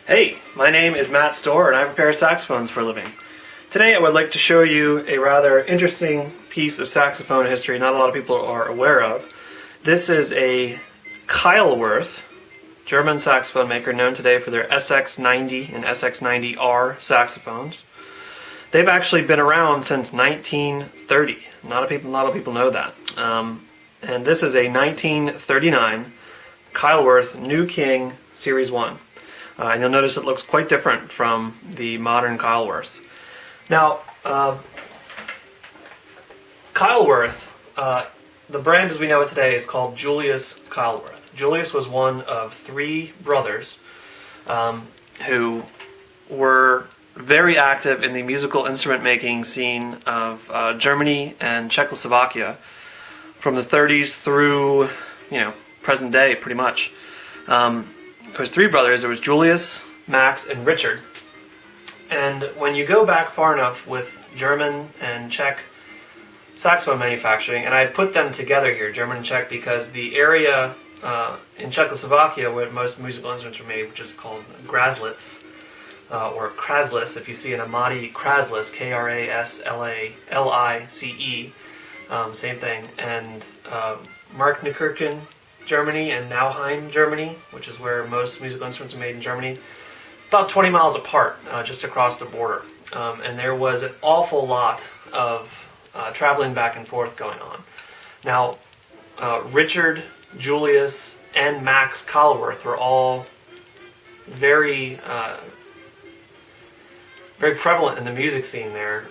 Hey, my name is Matt Stohrer and I repair saxophones for a living. Today I would like to show you a rather interesting piece of saxophone history not a lot of people are aware of. This is a Keilwerth, German saxophone maker known today for their SX90 and SX90R saxophones. They've actually been around since 1930. Not a lot of people know that. And this is a 1939 Keilwerth New King Series 1. And you'll notice it looks quite different from the modern Keilwerths. Now, Keilwerth, the brand as we know it today is called Julius Keilwerth. Julius was one of three brothers who were very active in the musical instrument making scene of Germany and Czechoslovakia from the 30s through, present day pretty much. There was three brothers. There was Julius, Max, and Richard. And when you go back far enough with German and Czech saxophone manufacturing, and I put them together here, German and Czech, because the area in Czechoslovakia where most musical instruments were made, which is called Kraslitz, or Kraslice, if you see an Amati Kraslice, Kraslice, same thing, and Markneukirchen, Germany, and Nauheim, Germany, which is where most musical instruments are made in Germany, about 20 miles apart, just across the border. And there was an awful lot of traveling back and forth going on. Now, Richard, Julius, and Max Keilwerth were all very prevalent in the music scene there,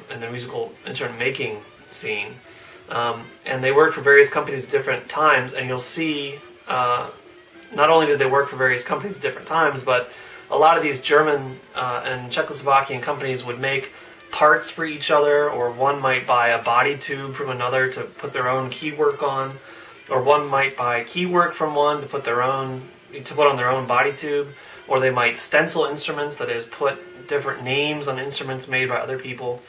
in the musical instrument making scene. And they worked for various companies at different times, and you'll see not only did they work for various companies at different times, but a lot of these German and Czechoslovakian companies would make parts for each other, or one might buy a body tube from another to put their own keywork on, or one might buy keywork from one to put on their own body tube, or they might stencil instruments, that is, put different names on instruments made by other people.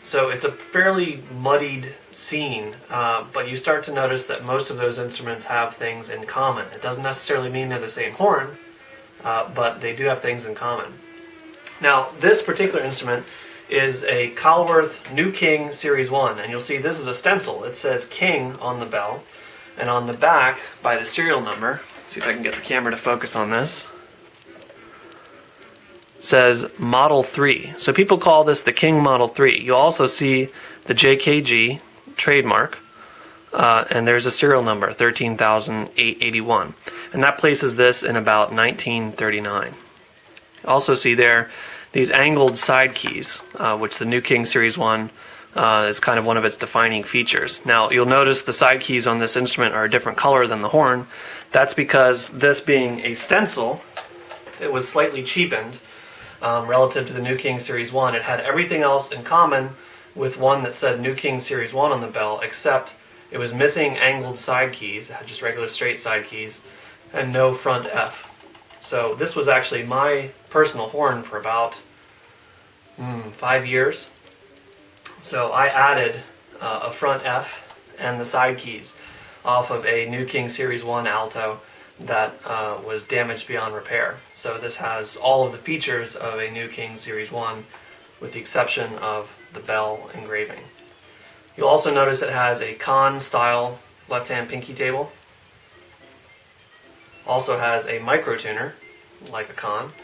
So it's a fairly muddied scene, but you start to notice that most of those instruments have things in common. It doesn't necessarily mean they're the same horn, but they do have things in common. Now, this particular instrument is a Keilwerth New King Series 1, and you'll see this is a stencil. It says King on the bell, and on the back, by the serial number, let's see if I can get the camera to focus on this, says Model 3. So people call this the King Model 3. You'll also see the JKG trademark, and there's a serial number, 13,881. And that places this in about 1939. You also see there these angled side keys, which the New King Series 1 is kind of one of its defining features. Now, you'll notice the side keys on this instrument are a different color than the horn. That's because this being a stencil, it was slightly cheapened. Relative to the New King Series 1. It had everything else in common with one that said New King Series 1 on the bell, except it was missing angled side keys. It had just regular straight side keys and no front F. So this was actually my personal horn for about 5 years. So I added a front F and the side keys off of a New King Series 1 Alto that was damaged beyond repair. So this has all of the features of a New King Series 1 with the exception of the bell engraving. You'll also notice it has a Kahn style left-hand pinky table. Also has a micro tuner like a Kahn,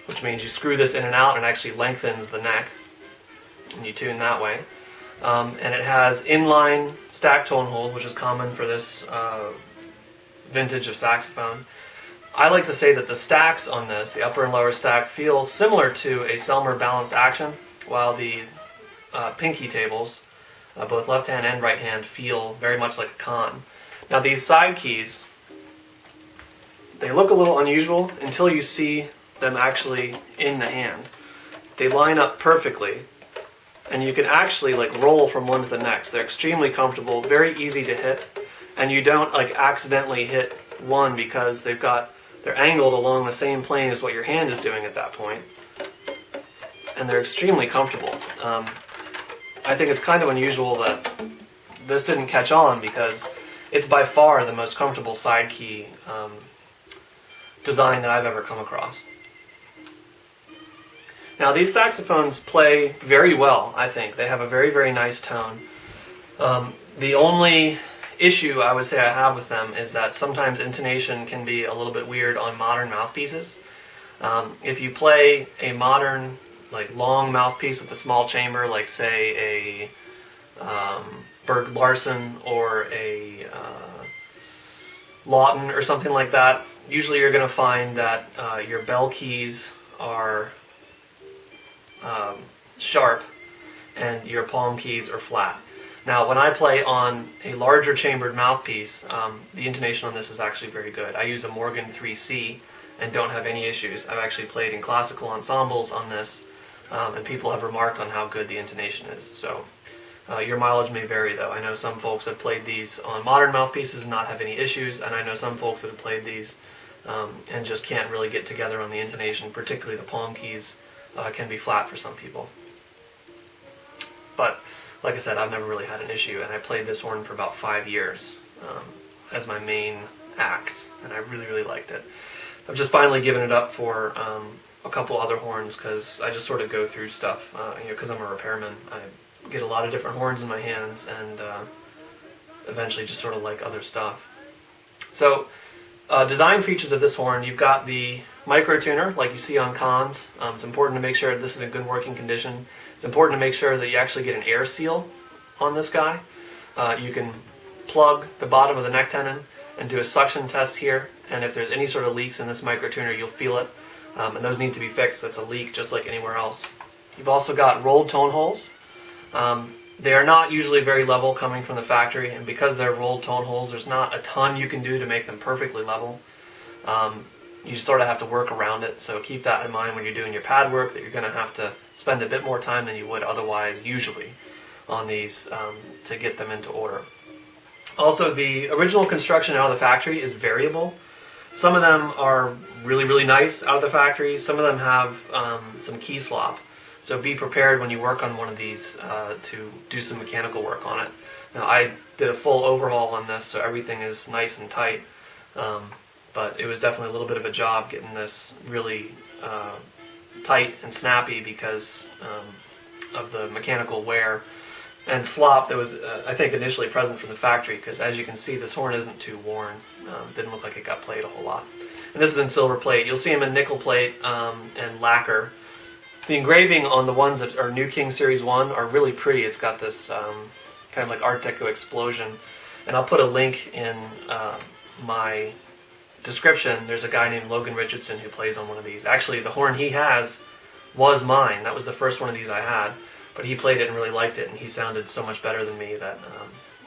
which means you screw this in and out and it actually lengthens the neck and you tune that way. And it has inline stack tone holes, which is common for this vintage of saxophone. I like to say that the stacks on this, the upper and lower stack, feel similar to a Selmer balanced action, while the pinky tables, both left hand and right hand, feel very much like a Kahn. Now these side keys, they look a little unusual until you see them actually in the hand. They line up perfectly, and you can actually roll from one to the next. They're extremely comfortable, very easy to hit, and you don't accidentally hit one because they're angled along the same plane as what your hand is doing at that point. And they're extremely comfortable. I think it's kind of unusual that this didn't catch on because it's by far the most comfortable side key design that I've ever come across. Now these saxophones play very well, I think. They have a very, very nice tone. The only issue I would say I have with them is that sometimes intonation can be a little bit weird on modern mouthpieces. If you play a modern, like long mouthpiece with a small chamber, like say a Berg Larson or a Lawton or something like that, usually you're going to find that your bell keys are sharp and your palm keys are flat. Now when I play on a larger chambered mouthpiece, the intonation on this is actually very good. I use a Morgan 3C and don't have any issues. I've actually played in classical ensembles on this, and people have remarked on how good the intonation is. So your mileage may vary though. I know some folks have played these on modern mouthpieces and not have any issues, and I know some folks that have played these and just can't really get together on the intonation, particularly the palm keys can be flat for some people. But like I said, I've never really had an issue, and I played this horn for about 5 years as my main act, and I really, really liked it. I've just finally given it up for a couple other horns because I just sort of go through stuff, because I'm a repairman. I get a lot of different horns in my hands and eventually just sort of like other stuff. So design features of this horn, you've got the micro tuner like you see on cons. It's important to make sure this is in good working condition. It's important to make sure that you actually get an air seal on this guy. You can plug the bottom of the neck tenon and do a suction test here, and if there's any sort of leaks in this micro tuner, you'll feel it, and those need to be fixed. That's a leak just like anywhere else. You've also got rolled tone holes. They are not usually very level coming from the factory, and because they're rolled tone holes, there's not a ton you can do to make them perfectly level. You sort of have to work around it, so keep that in mind when you're doing your pad work, that you're going to have to spend a bit more time than you would otherwise usually on these to get them into order. Also, the original construction out of the factory is variable. Some of them are really, really nice out of the factory. Some of them have some key slop. So be prepared when you work on one of these to do some mechanical work on it. Now I did a full overhaul on this, so everything is nice and tight. But it was definitely a little bit of a job getting this really tight and snappy because of the mechanical wear and slop that was, I think, initially present from the factory, because as you can see, this horn isn't too worn. Didn't look like it got played a whole lot. And this is in silver plate. You'll see them in nickel plate and lacquer. The engraving on the ones that are New King Series 1 are really pretty. It's got this kind of like Art Deco explosion. And I'll put a link in my description. There's a guy named Logan Richardson who plays on one of these. Actually, the horn he has was mine. That was the first one of these I had. But he played it and really liked it, and he sounded so much better than me that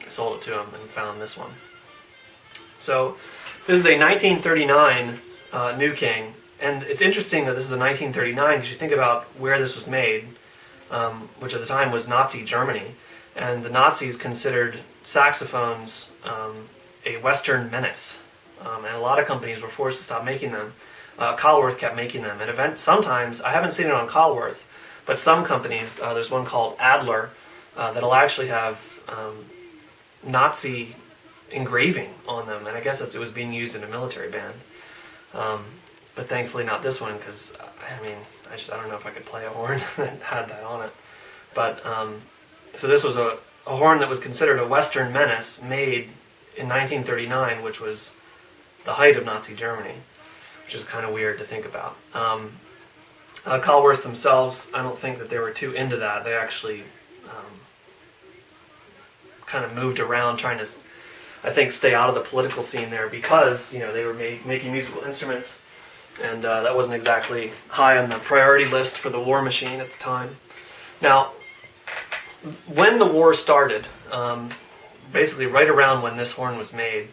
I sold it to him and found this one. So this is a 1939 New King, and it's interesting that this is a 1939 because you think about where this was made, which at the time was Nazi Germany, and the Nazis considered saxophones a Western menace, and a lot of companies were forced to stop making them. Keilwerth kept making them, and sometimes, I haven't seen it on Keilwerth, but some companies, there's one called Adler, that'll actually have Nazi engraving on them, and I guess it was being used in a military band. But thankfully not this one, because I don't know if I could play a horn that had that on it. But so this was a horn that was considered a Western menace, made in 1939, which was the height of Nazi Germany, which is kind of weird to think about. Keilwerth themselves, I don't think that they were too into that. They actually kind of moved around trying to, I think, stay out of the political scene there because, they were making musical instruments, and that wasn't exactly high on the priority list for the war machine at the time. Now, when the war started, basically right around when this horn was made,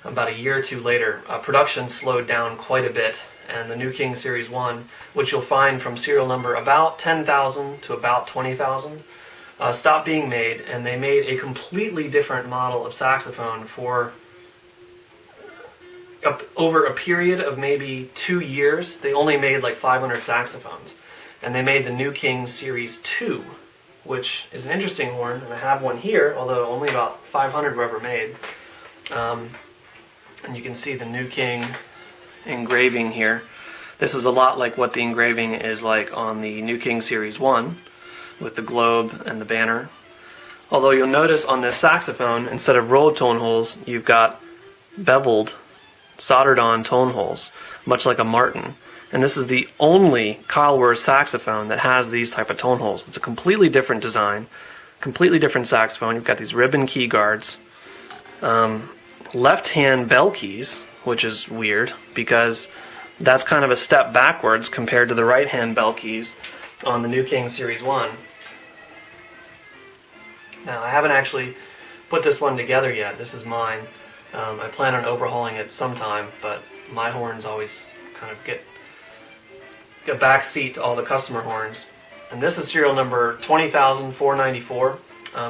about a year or two later, production slowed down quite a bit, and the New King Series 1, which you'll find from serial number about 10,000 to about 20,000, stopped being made, and they made a completely different model of saxophone for over a period of maybe 2 years. They only made like 500 saxophones, and they made the New King Series 2, which is an interesting horn, and I have one here, although only about 500 were ever made. And you can see the New King engraving here. This is a lot like what the engraving is like on the New King Series 1 with the globe and the banner. Although you'll notice on this saxophone, instead of rolled tone holes, you've got beveled, soldered on tone holes, much like a Martin. And this is the only Keilwerth saxophone that has these type of tone holes. It's a completely different design, completely different saxophone. You've got these ribbon key guards, left-hand bell keys, which is weird because that's kind of a step backwards compared to the right-hand bell keys on the New King Series 1. Now, I haven't actually put this one together yet. This is mine. I plan on overhauling it sometime, but my horns always kind of get a back seat to all the customer horns. And this is serial number 20,494.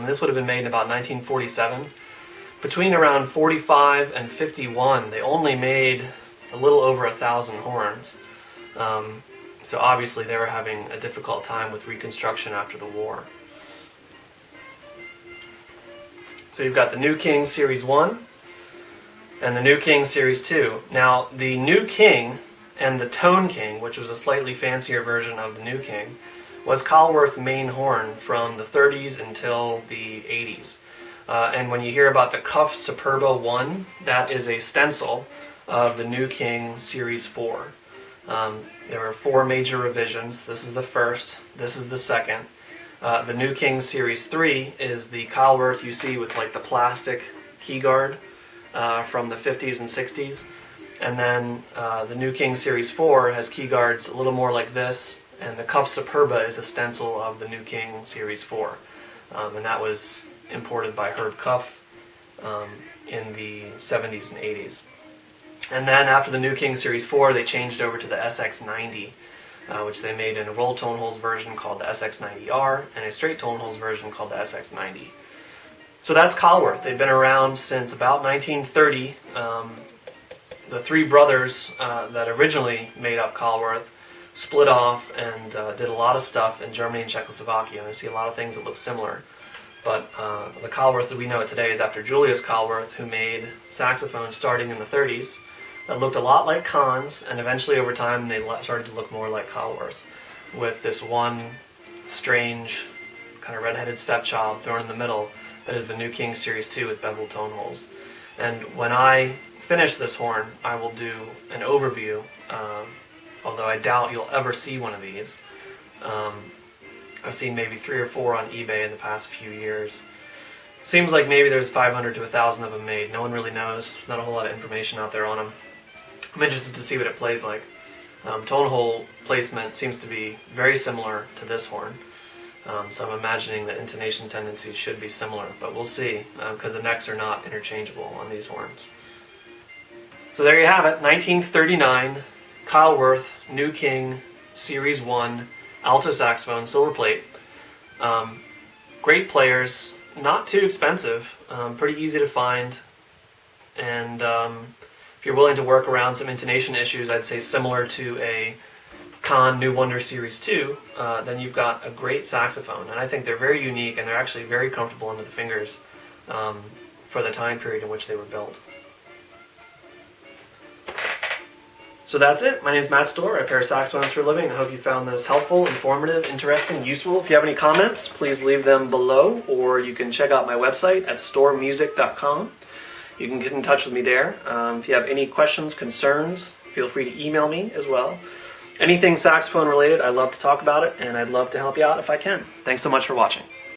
This would have been made in about 1947. Between around 45 and 51, they only made a little over 1,000 horns. So obviously they were having a difficult time with reconstruction after the war. So you've got the New King Series 1 and the New King Series 2. Now the New King and the Tone King, which was a slightly fancier version of the New King, was Keilwerth's main horn from the 30s until the 80s. And when you hear about the Cuff Superba 1, that is a stencil of the New King Series 4. There were 4 major revisions. This is the first, this is the second. The New King Series 3 is the Keilwerth you see with like the plastic key guard from the 50s and 60s. And then the New King Series 4 has key guards a little more like this, and the Cuff Superba is a stencil of the New King Series 4. And that was imported by Herb Cuff in the 70s and 80s. And then after the New King Series 4, they changed over to the SX90, which they made in a roll tone holes version called the SX90R and a straight tone holes version called the SX90. So that's Keilwerth. They've been around since about 1930. The 3 brothers that originally made up Keilwerth split off and did a lot of stuff in Germany and Czechoslovakia. And you see a lot of things that look similar. But the Keilwerth that we know today is after Julius Keilwerth, who made saxophones starting in the 30s that looked a lot like Kahn's, and eventually over time they started to look more like Keilwerth's, with this one strange kind of red-headed stepchild thrown in the middle that is the New King Series 2 with beveled tone holes. And when I finish this horn, I will do an overview, although I doubt you'll ever see one of these. I've seen maybe 3 or 4 on eBay in the past few years. Seems like maybe there's 500 to 1,000 of them made. No one really knows. There's not a whole lot of information out there on them. I'm interested to see what it plays like. Tone hole placement seems to be very similar to this horn. So I'm imagining the intonation tendencies should be similar, but we'll see, because the necks are not interchangeable on these horns. So there you have it, 1939 Keilwerth New King Series 1 Alto saxophone, silver plate. Great players, not too expensive, pretty easy to find, and if you're willing to work around some intonation issues, I'd say similar to a Kahn New Wonder Series 2, then you've got a great saxophone. And I think they're very unique, and they're actually very comfortable under the fingers for the time period in which they were built. So that's it. My name is Matt Stohrer. I repair saxophones for a living. I hope you found this helpful, informative, interesting, useful. If you have any comments, please leave them below, or you can check out my website at storemusic.com. You can get in touch with me there. If you have any questions, concerns, feel free to email me as well. Anything saxophone related, I love to talk about it, and I'd love to help you out if I can. Thanks so much for watching.